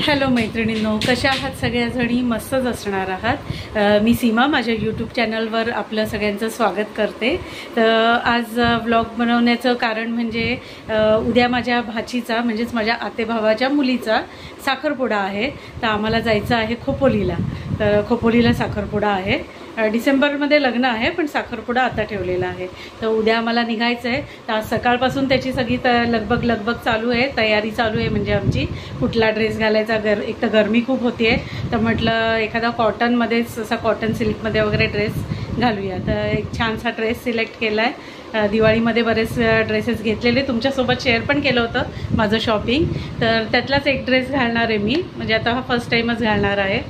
Hello मैत्रिणींनो, कशा आहात सगळ्याजणी? मस्तच असणार आहात. मी सीमा माझ्या यूट्यूब चॅनलवर आपलं सगळ्यांचं स्वागत करते. तर आज व्लॉग बनवण्याचं कारण म्हणजे उद्या माझ्या भाचीचा म्हणजेच माझ्या आतेभावाच्या मुलीचा साखरपुडा आहे. तर आम्हाला जायचं आहे खोपोलीला. तर खोपोलीला साखरपुडा आहे. डिसेंबरमध्ये लग्न आहे, पण साखरपुडा आता ठेवलेला आहे. तर उद्या आम्हाला निघायचं आहे. तर आज सकाळपासून त्याची सगळी लगबग चालू आहे, तयारी चालू आहे. म्हणजे आमची कुठला ड्रेस घालायचा, एक तर गरमी खूप होती आहे, तर म्हटलं एखादा कॉटनमध्येच असा कॉटन सिल्कमध्ये वगैरे ड्रेस घालूया. तर एक छानसा ड्रेस सिलेक्ट केला आहे. दिवाळीमध्ये बरेच ड्रेसेस घेतलेले, तुमच्यासोबत शेअर पण केलं होतं माझं शॉपिंग. तर त्यातलाच एक ड्रेस घालणार आहे मी, म्हणजे आता हा फर्स्ट टाईमच घालणार आहे.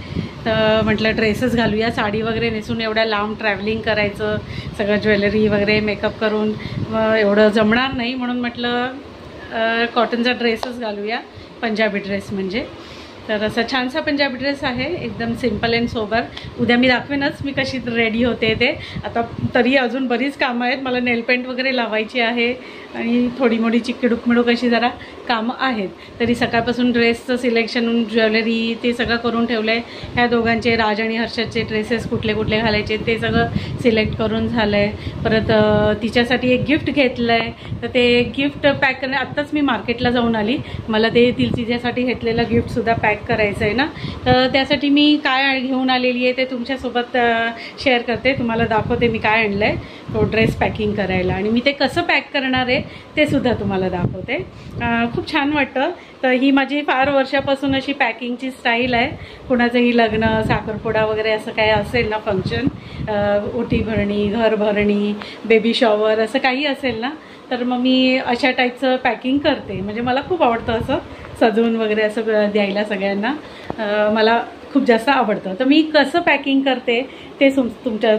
तर म्हटलं ड्रेसेस घालूया. साडी वगैरे नेसून एवढ्या लांब ट्रॅव्हलिंग करायचं, सगळं ज्वेलरी वगैरे मेकअप करून एवढं जमणार नाही, म्हणून म्हटलं कॉटनचा ड्रेसच घालूया, पंजाबी ड्रेस म्हणजे. तर असा छानसा पंजाबी ड्रेस आहे, एकदम सिम्पल अँड सोबर. उद्या मी दाखवेनच मी कशी रेडी होते ते. आता तरी अजून बरीच कामं आहेत. मला नेलपेंट वगैरे लावायची आहे आणि थोडी मोठी चिकमिडूक अशी जरा कामं आहेत. तरी सकाळपासून ड्रेसचं सिलेक्शन, ज्वेलरी ते सगळं करून ठेवलं आहे. ह्या दोघांचे, राज आणि हर्षदचे ड्रेसेस कुठले कुठले घालायचे ते सगळं सिलेक्ट करून झालं आहे. परत तिच्यासाठी एक गिफ्ट घेतलं आहे. तर ते गिफ्ट पॅक करणे, आत्ताच मी मार्केटला जाऊन आली. मला ते तिच्यासाठी घेतलेलं गिफ्टसुद्धा पॅक करायचं आहे ना. तर त्यासाठी मी काय घेऊन आलेली आहे ते तुमच्यासोबत शेअर करते, तुम्हाला दाखवते मी काय आणलं आहे तो ड्रेस पॅकिंग करायला. आणि मी ते कसं पॅक करणार आहे ते सुद्धा तुम्हाला दाखवते. खूप छान वाटतं. तर ही माझी फार वर्षापासून अशी पॅकिंगची स्टाईल आहे. कुणाचंही लग्न, साखरपुडा वगैरे असं काय असेल ना, फंक्शन, ओटी भरणी, घर भरणी, बेबी शॉवर, असं काही असेल ना, तर मग मी अशा टाईपचं पॅकिंग करते. म्हणजे मला खूप आवडतं असं सजवून वगैरे असं द्यायला सगळ्यांना, मला खूप जास्त आवडतं. तर मी कसं पॅकिंग करते ते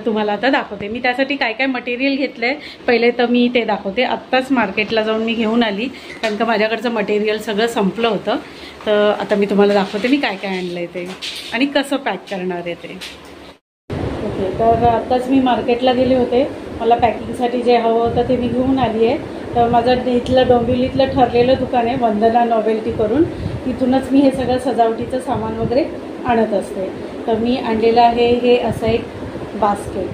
तुम्हाला आता दाखवते. मी त्यासाठी काय काय मटेरियल घेतलं आहे पहिले तर मी ते दाखवते. आत्ताच मार्केटला जाऊन मी घेऊन आली, कारण का माझ्याकडचं मटेरियल सगळं संपलं होतं. तर आता मी तुम्हाला दाखवते मी काय काय आणलं आहे ते आणि कसं पॅक करणार आहे ते. ओके, तर आत्ताच मी मार्केटला गेले होते. मला पॅकिंगसाठी जे हवं होतं ते मी घेऊन आली आहे. तर माझं इथलं डोंबिवलीतलं ठरलेलं दुकान आहे वंदना नॉवेल्टी करून, तिथूनच मी हे सगळं सजावटीचं सामान वगैरे आणत असते. तर मी आणलेलं आहे हे असं एक बास्केट.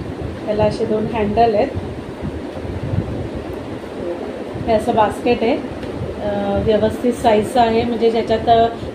त्याला असे 2 हँडल आहेत. हे असं बास्केट आहे, व्यवस्थित साईजचं आहे. म्हणजे ज्याच्यात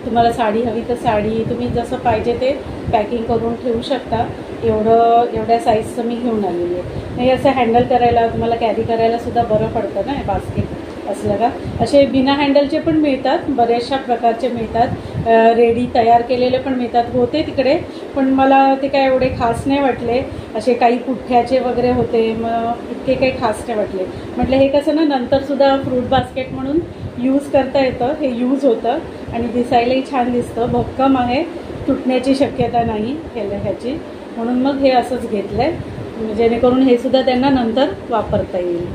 तुम्हाला साडी हवी तर साडी, तुम्ही जसं पाहिजे ते पॅकिंग करून ठेवू शकता. एवढ्या साईजचं मी घेऊन आलेली आहे. हे असं हँडल करायला, तुम्हाला कॅरी करायला सुद्धा बरं पडतं ना हे बास्केट असलं का. असे बिना हँडलचे पण मिळतात, बऱ्याचशा प्रकारचे मिळतात. रेडी तयार केलेले पण मिळतात, होते तिकडे, पण मला ते काय एवढे खास नाही वाटले. असे काही पुठ्ठ्याचे वगैरे होते, मग इतके काही खास नाही वाटले. म्हटलं हे कसं ना, नंतरसुद्धा फ्रूट बास्केट म्हणून यूज करता येतं. हे यूज होतं आणि दिसायलाही छान दिसतं. भक्कम आहे, तुटण्याची शक्यता नाही ह्याची, म्हणून मग हे असंच घेतलं आहे, जेणेकरून हे सुद्धा त्यांना नंतर वापरता येईल.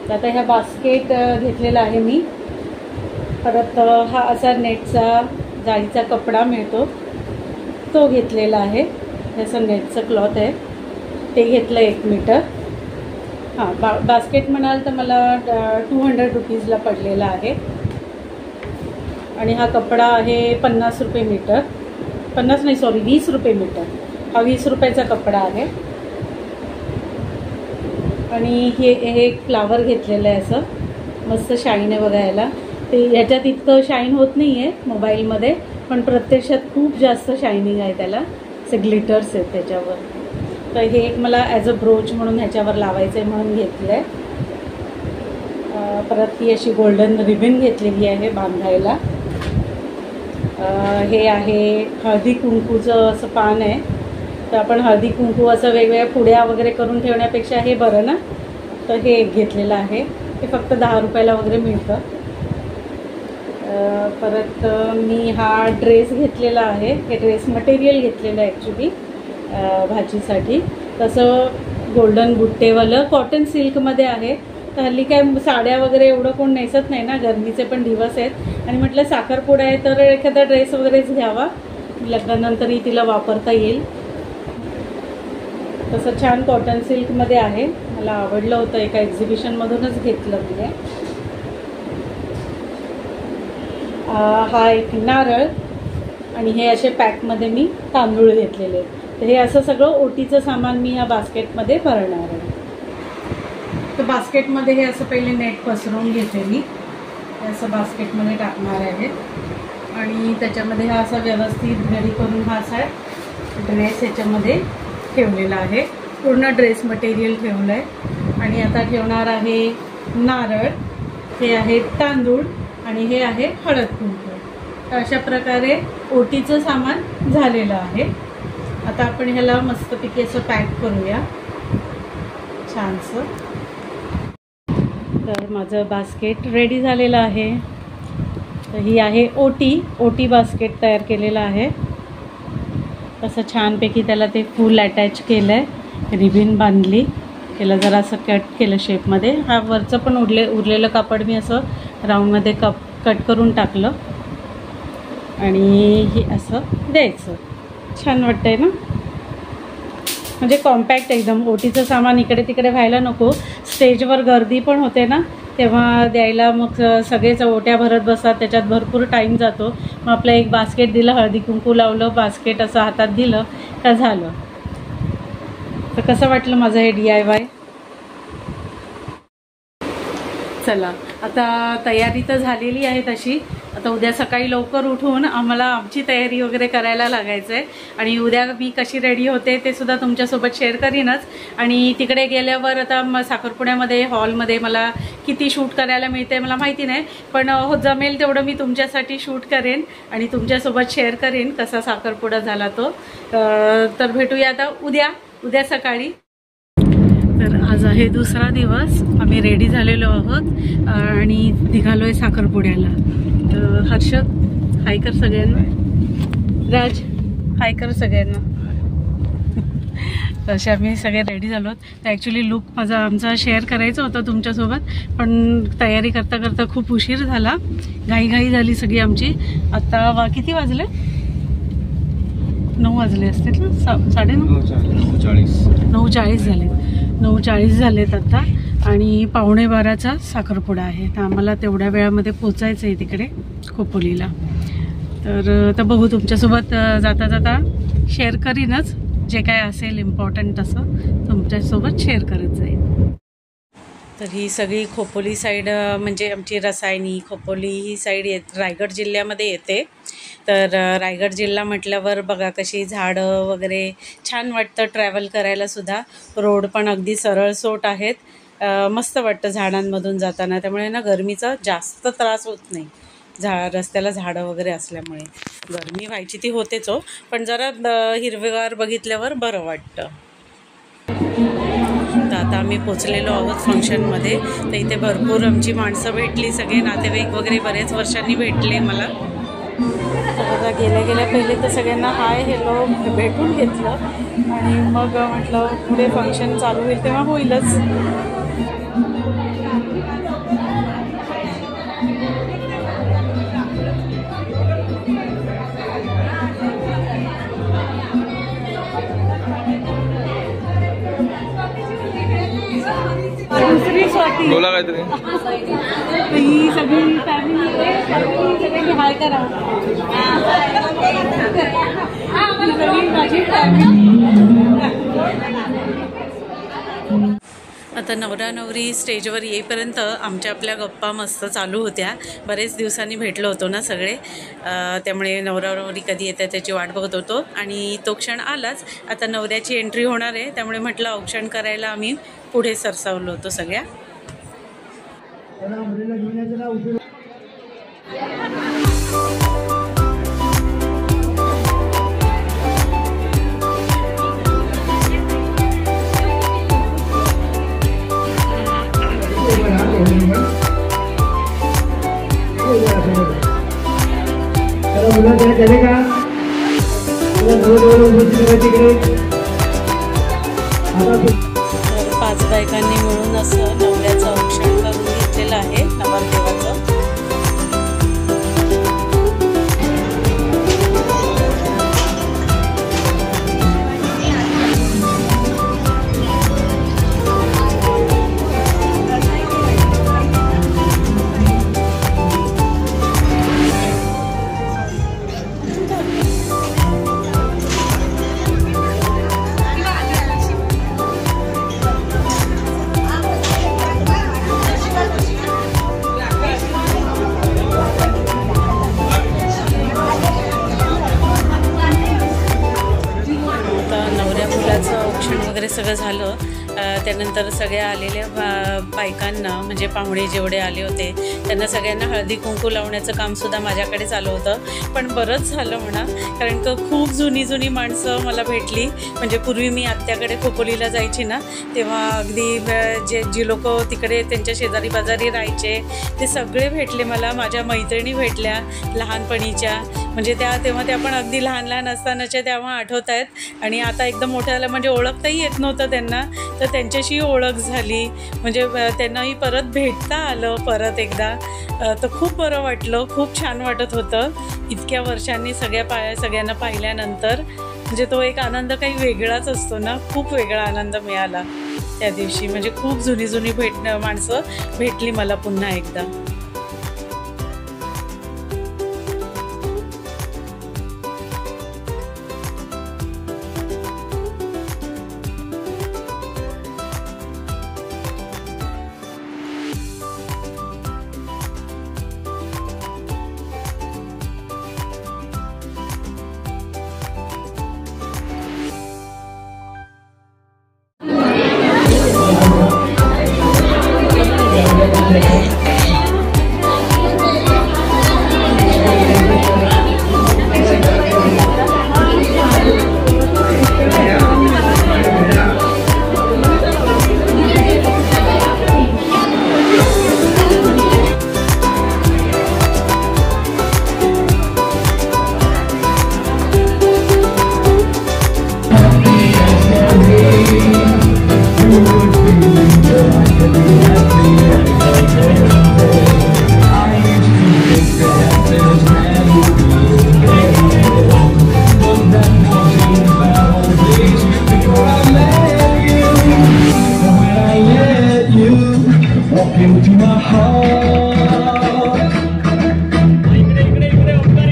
तर आता ह्या बास्केट घेतलेला आहे मी. परत हा असा नेटचा जाळीचा कपडा मिळतो तो घेतलेला आहे. हे असं नेटचं क्लॉथ आहे, ते घेतलं 1 मीटर. हां, बास्केट म्हणाल तर मला 200 रुपीजला पडलेला आहे. आणि हा कपडा आहे 50 रुपये मीटर. 50 नाही, सॉरी, 20 रुपये मीटर. हा 20 रुपयाचा कपडा आहे. आणि हे एक फ्लावर घेतलेलं आहे, असं मस्त शाईन आहे बघायला. ते ह्याच्यात इतकं शाईन होत नाही आहे मोबाईलमध्ये, पण प्रत्यक्षात खूप जास्त शायनिंग आहे त्याला. असे ग्लिटर्स आहेत त्याच्यावर. तर हे एक मला ॲज अ ब्रोच म्हणून ह्याच्यावर लावायचं आहे म्हणून घेतलं आहे. परत ही अशी गोल्डन रिबन घेतलेली आहे बांधायला. हे आहे हळदी कुंकूचं असं पान आहे. तर आपण हळदी कुंकू असं वेगवेगळ्या पुड्या वगैरे करून ठेवण्यापेक्षा हे बरं ना. तर हे एक घेतलेलं आहे, ते फक्त 10 रुपयाला वगैरे मिळतं. परत मी हा ड्रेस घेतलेला आहे. हे ड्रेस मटेरियल घेतलेलं आहे ॲक्च्युली भाजीसाठी. तसं गोल्डन बुट्टेवालं कॉटन सिल्कमध्ये आहे. तर हल्ली काय साड्या वगैरे एवढं कोण नेसत नाही ना, गरमीचे पण दिवस आहेत. आणि म्हटलं साखरपुडा आहे तर एखादा ड्रेस वगैरेच घ्यावा, लग्नानंतरही तिला वापरता येईल. तसं छान कॉटन सिल्कमध्ये आहे, मला आवडलं होतं. एका एक्झिबिशनमधूनच घेतलं म्हणजे. हा एक नारळ आणि हे असे पॅकमध्ये मी तांदूळ घेतलेले आहेत. तर हे असं सगळं ओटीचं सामान मी या बास्केटमध्ये भरणार आहे. तर बास्केटमध्ये हे असं पहिले नेट पसरवून घेते मी. हे असं बास्केटमध्ये टाकणार आहे आणि त्याच्यामध्ये हा असा व्यवस्थित घडी करून हा असा ड्रेस ह्याच्यामध्ये ठेवलेला आहे. पूर्ण ड्रेस मटेरियल ठेवलं आहे. आणि आता ठेवणार आहे नारळ, हे आहे तांदूळ आणि हे आहे हळद कुंकू. तर अशा प्रकारे ओटीचं सामान झालेलं आहे. आता आपण ह्याला मस्तपैकी असं पॅक करूया छानसं. तर माझं बास्केट रेडी झालेलं आहे. तर ही आहे ओटी बास्केट तयार केलेलं आहे. असं छानपैकी त्याला ते फूल अटॅच केलं आहे, रिबिन बांधली, त्याला जरा असं कट केलं शेपमध्ये. हा वरचं पण उरलेलं कापड मी असं राऊंडमध्ये कट करून टाकलं आणि हे असं द्यायचं. छान वाटतंय ना, म्हणजे कॉम्पॅक्ट एकदम. ओटीचं सामान इकडे तिकडे व्हायला नको. स्टेजवर गर्दी पण होते ना, तेव्हा द्यायला मग सगळेच ओट्या भरत बसतात, त्याच्यात भरपूर टाईम जातो. मग आपलं एक बास्केट दिलं, हळदी कुंकू लावलं, बास्केट असं हातात दिलं का झालं. तर कसं वाटलं माझं हे DIY? चला, आता तयारी तर झालेली आहे तशी. आता उद्या सकाळी लवकर उठून आम्हाला आमची तयारी वगैरे करायला लागायचं आहे. आणि उद्या मी कशी रेडी होते ते सुद्धा तुमच्यासोबत शेअर करीनच. आणि तिकडे गेल्यावर आता साखरपुड्यामध्ये हॉलमध्ये मला किती शूट करायला मिळते मला माहिती नाही, पण हो जमेल तेवढं मी तुमच्यासाठी शूट करेन आणि तुमच्यासोबत शेअर करेन कसा साखरपुडा झाला तो. तर भेटूया आता उद्या सकाळी. तर आज आहे दुसरा दिवस. आम्ही रेडी झालेलो आहोत आणि निघालो आहे साखरपुड्याला. तर हर्षद हाय कर सगळ्यांना, राज हाय कर सगळ्यांना. तसे आम्ही सगळे रेडी झालो. तर ॲक्च्युली लुक आमचा शेअर करायचा होता तुमच्यासोबत, पण तयारी करता करता खूप उशीर झाला, घाई झाली सगळी आमची. आता किती वाजले? 9 वाजले असतील ना, 9:40 झाले. 9:40 झालेत आता आणि 11:45चा साखरपुडा आहे. तर आम्हाला तेवढ्या वेळामध्ये पोचायचं आहे तिकडे खोपोलीला. तर बघू, तुमच्यासोबत जाता जाता शेअर करीनच, जे काय असेल इम्पॉर्टंट असं तुमच्यासोबत शेअर करत जाईल. तर ही सगळी खोपोली साईड, म्हणजे आमची रसायनी खोपोली ही साईड रायगड जिल्ह्यामध्ये येते. तर रायगड जिल्हा म्हटल्यावर बघा कशी झाडं वगैरे छान वाटतं ट्रॅव्हल करायलासुद्धा. रोड पण अगदी सरळसोट आहेत, मस्त वाटतं झाडांमधून जाताना. त्यामुळे ना गरमीचा जास्त त्रास होत नाही. रस्त्याला झाडं वगैरे असल्यामुळे गरमी व्हायची ती होतेच हो, पण जरा हिरवेगार बघितल्यावर बरं वाटतं. तर आता आम्ही पोचलेलो आहोत फंक्शनमध्ये. तर इथे भरपूर आमची माणसं भेटली, सगळे नातेवाईक वगैरे बरेच वर्षांनी भेटले मला. तर आता गेल्या पहिले तर सगळ्यांना हाय हॅलो भेटून घेतलं आणि मग म्हटलं पुढे फंक्शन चालू होईल तेव्हा होईलच. दुसरी स्वाती बोला काहीतरी. ही सगळी फॅमिली सगळ्यांनी हाय करा. सगळी माझी फॅमिली. आता नवरा नवरी स्टेजवर येईपर्यंत आमच्या आपल्या गप्पा मस्त चालू होत्या. बरेच दिवसांनी भेटलो होतो ना सगळे, त्यामुळे नवरा नवरी कधी येतात त्याची वाट बघत होतो. आणि तो क्षण आलाच. आता नवऱ्याची एंट्री होणार आहे, त्यामुळे म्हटलं औक्षण करायला आम्ही पुढे सरसावलो होतो सगळ्या. तर 5 बायकांनी मिळून असं नवऱ्याचं औक्षण करून घेतलेलं आहे नवरदेवाचं. सगळं झालं त्यानंतर सगळ्या आलेल्या बायकांना म्हणजे पाहुणे जेवढे आले होते त्यांना सगळ्यांना हळदी कुंकू लावण्याचं कामसुद्धा माझ्याकडे चालू होतं. पण बरंच झालं म्हणा, कारण का खूप जुनी माणसं मला भेटली. म्हणजे पूर्वी मी आत्याकडे खोपोलीला जायची ना, तेव्हा अगदी जी लोक तिकडे त्यांच्या शेजारी बाजारी राहायचे ते सगळे भेटले मला. माझ्या मैत्रिणी भेटल्या लहानपणीच्या, म्हणजे तेव्हा त्या पण अगदी लहान असतानाच्या तेव्हा आठवत आहेत. आणि आता एकदम मोठ्याला म्हणजे ओळखताही येत नव्हतं त्यांना, तर त्यांच्याशी ओळख झाली. म्हणजे त्यांनाही परत भेटता आलं परत एकदा. तर खूप बरं वाटलं, खूप छान वाटत होतं इतक्या वर्षांनी सगळ्यांना पाहिल्यानंतर. म्हणजे तो एक आनंद काही वेगळाच असतो ना, खूप वेगळा आनंद मिळाला त्या दिवशी. म्हणजे खूप जुनी माणसं भेटली मला पुन्हा एकदा.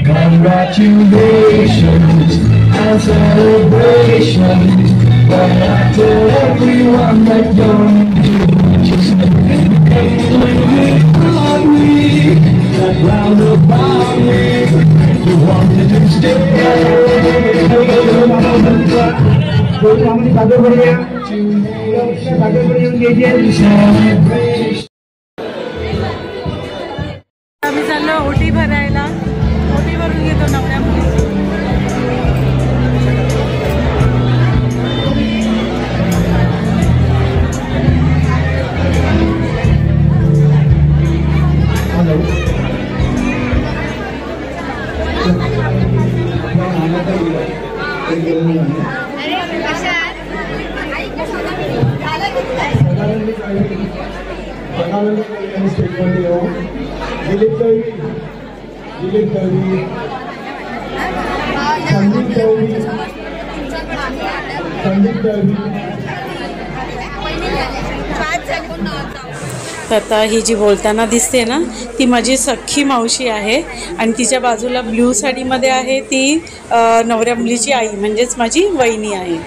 Congratulations and celebrations, but I tell everyone that you're just on me, that round about me, you wanted to stay. आम्ही चाललो ओटी भरायला. ओटी भरून घेतो नवऱ्या मुलीची. आता ही जी बोलताना दिसते ना, ती माझी सख्खी मावशी आहे. आणि तिच्या बाजूला ब्ल्यू साडीमध्ये आहे ती नवऱ्या मुलीची आई, म्हणजेच माझी वहिनी आहे,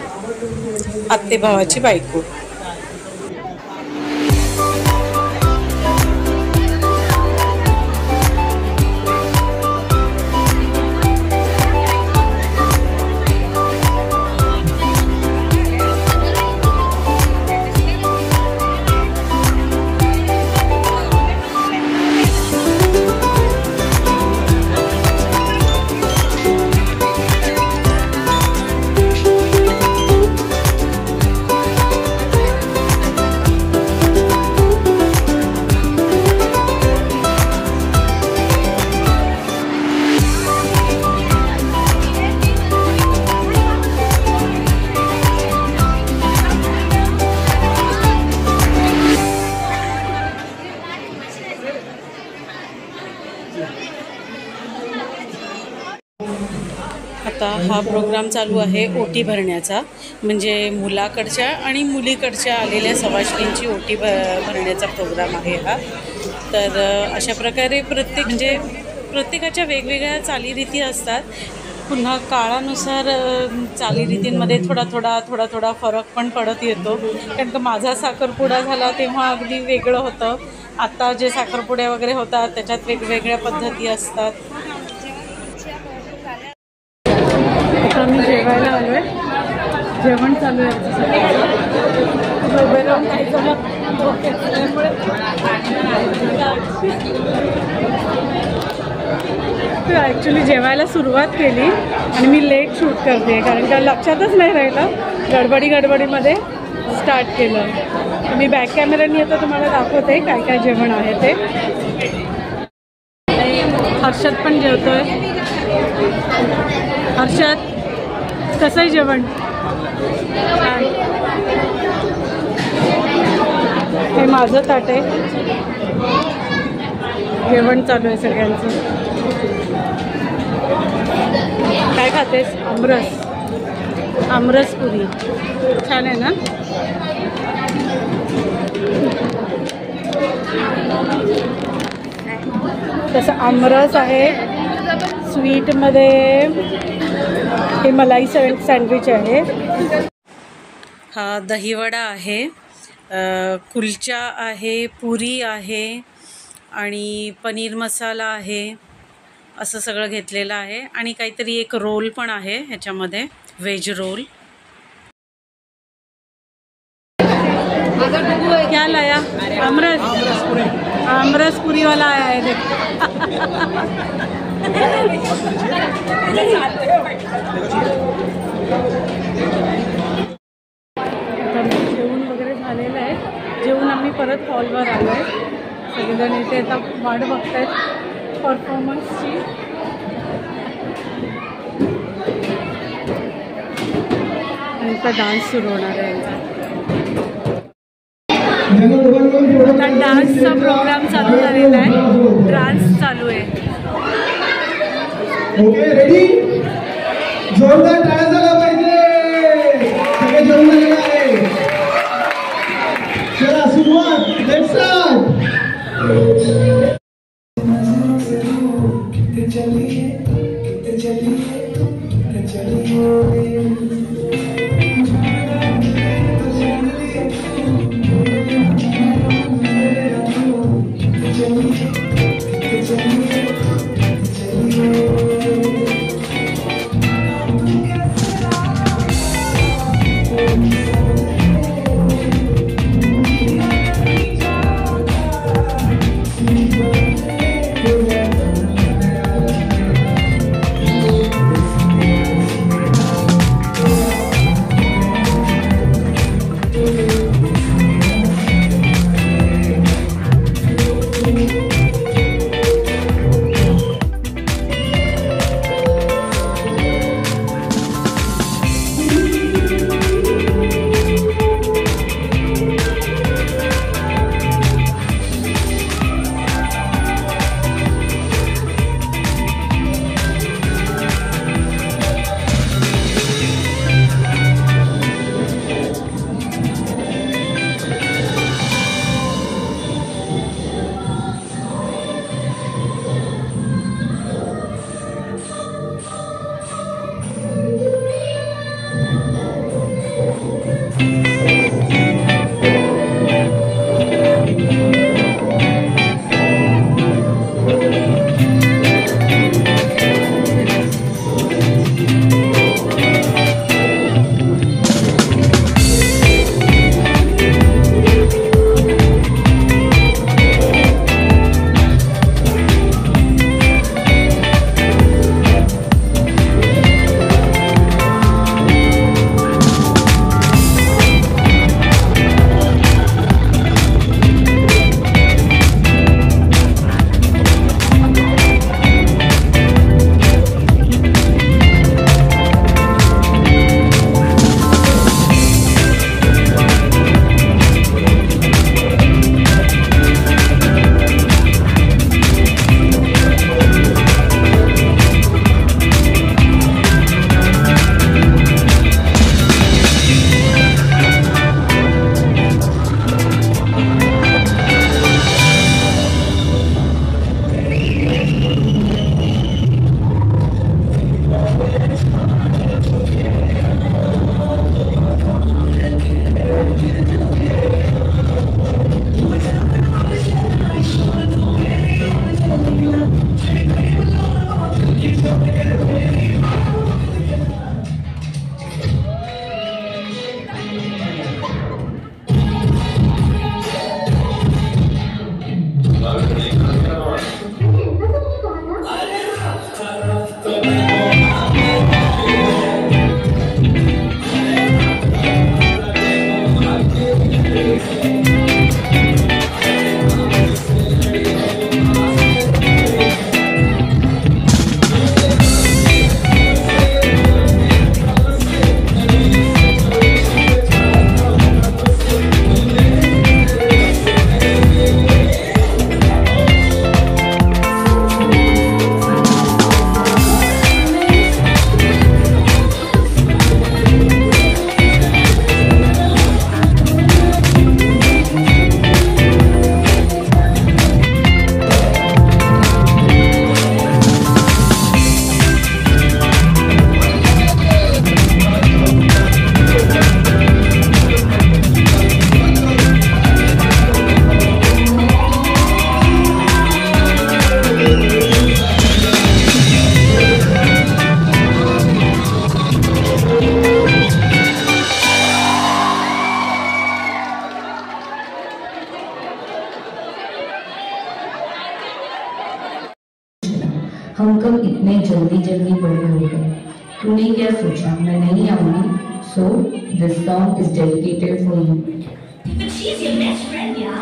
आत्ते भावाची बायको. आता हा प्रोग्राम चालू आहे ओटी भरण्याचा, म्हणजे मुलाकडच्या आणि मुलीकडच्या आलेल्या सवाष्णींची ओटी भरण्याचा प्रोग्राम आहे हा. तर अशा प्रकारे प्रत्येकाच्या वेगवेगळ्या चालीरीती असतात. पुन्हा काळानुसार चालीरीतींमध्ये थोडा फरक पण पडत येतो. कारण का माझा साखरपुडा झाला तेव्हा अगदी वेगळं होतं. आता जे साखरपुड्या वगैरे होतात त्याच्यात वेगवेगळ्या पद्धती असतात. आता आम्ही जेवायला आलो आहे. जेवण चालू आहे उभे राहून खायचं ॲक्च्युली जेवायला सुरुवात केली आणि मी लेट शूट करते कारण का लक्षातच नाही राहिलं, गडबडीमध्ये स्टार्ट केलं. मी बॅक कॅमेराने येतं तुम्हाला दाखवते काय काय जेवण आहे ते. हर्षद पण जेवतोय. हर्षद कसं आहे जेवण? हे माझं ताट आहे, जेवण चालू आहे सगळ्यांचं. काय खातेस? आमरस पुरी छान आहे ना. तसं आमरस आहे. स्वीटमध्ये हे मलाई सँडविच आहे. हा दहीवडा आहे, कुलचा आहे, पुरी आहे आणि पनीर मसाला आहे. असं सगळं घेतलेलं आहे आणि काहीतरी एक रोल पण आहे ह्याच्यामध्ये, व्हेज रोल. क्या लाया? आमरस पुरी वाला आया है देख. जेवण वगैरे झालेलं आहे. जेवून आम्ही परत हॉलवर आलो आहे. सगळेजण इथे आता वाट बघतायत परफॉर्मन्सची. यांचा डान्स सुरू होणार आहे यांचा. आता डान्सचा प्रोग्राम चालू झालेला आहे. डान्स चालू आहे. ओके रेडी, जोरदार टाळ्या झाला पाहिजे. सगळे जेवण झालेलं आहे. चला सुरुवात, लेट्स स्टार्ट. मैं जल्दी जल्दी बड़ी हो गई। तूने क्या सोचा मैं नहीं आऊंगी? So this song is dedicated for you. But she's your best friend, yeah.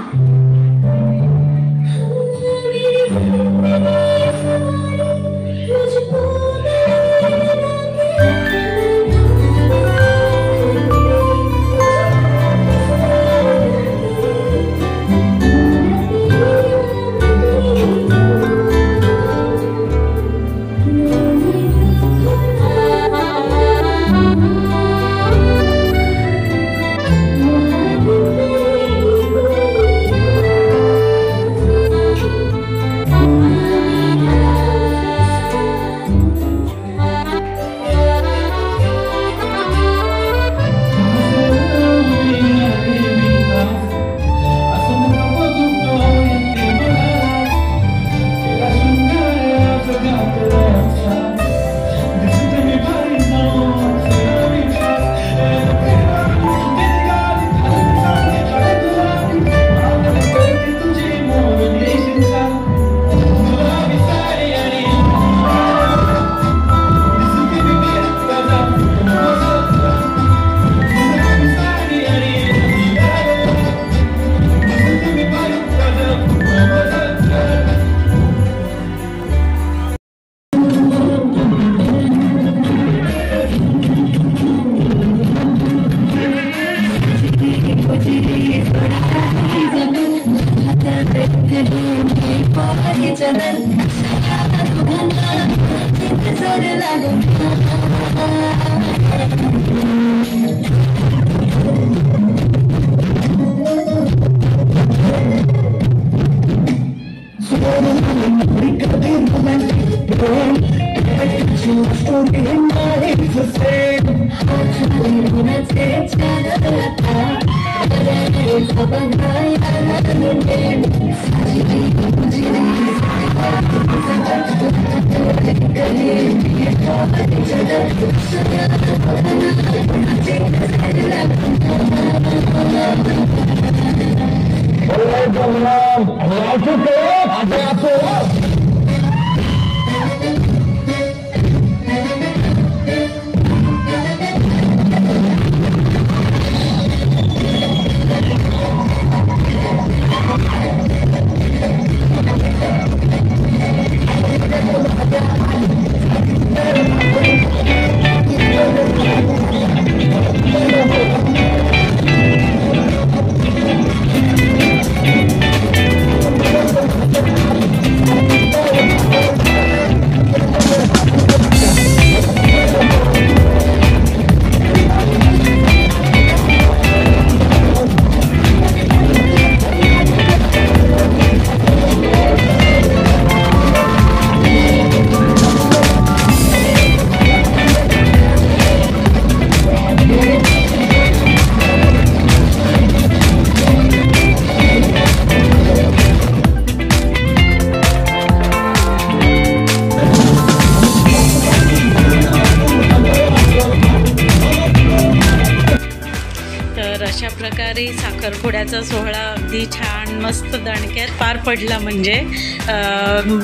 अशा प्रकारे साखरपुड्याचा सोहळा अगदी छान मस्त दणक्यात पार पडला. म्हणजे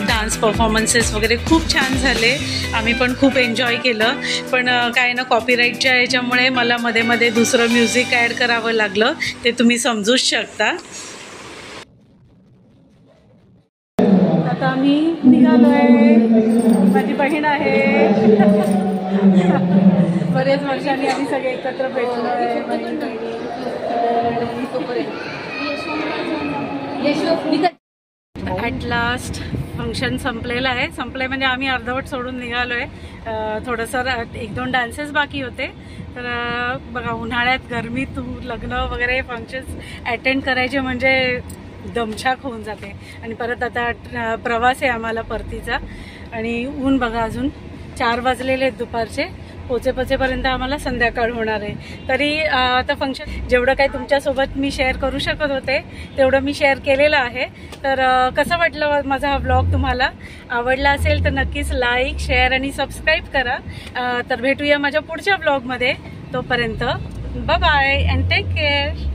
डान्स परफॉर्मन्सेस वगैरे खूप छान झाले. आम्ही पण खूप एन्जॉय केलं. पण काय ना कॉपीराईटच्या याच्यामुळे मला मध्ये मध्ये दुसरं म्युझिक ॲड करावं लागलं. ते तुम्ही समजूच शकता. आता आम्ही निघालो आहे. माझी बहीण आहे. बरेच वर्षांनी आम्ही सगळे एकत्र भेटलो आहे. ॲट लास्ट फंक्शन संपलेलं आहे. संपलं म्हणजे आम्ही अर्धवट सोडून निघालो आहे. थोडंसं 1-2 डान्सेस बाकी होते. तर बघा उन्हाळ्यात गरमीत लग्न वगैरे फंक्शन्स अटेंड करायचे म्हणजे दमछाक होऊन जाते. आणि परत आता प्रवास आहे आम्हाला परतीचा. आणि ऊन बघा अजून 4 वाजलेले आहेत दुपारचे. पोचेपर्यंत आम्हाला संध्याकाळ होणार आहे. तरी आता फंक्शन जेवढं काही तुमच्यासोबत मी शेअर करू शकत होते तेवढं मी शेअर केलेलं आहे. तर कसं वाटलं माझा हा व्लॉग? तुम्हाला आवडला असेल तर नक्कीच लाईक, शेअर आणि सबस्क्राईब करा. तर भेटूया माझ्या पुढच्या व्लॉगमध्ये. तोपर्यंत bye bye and take care.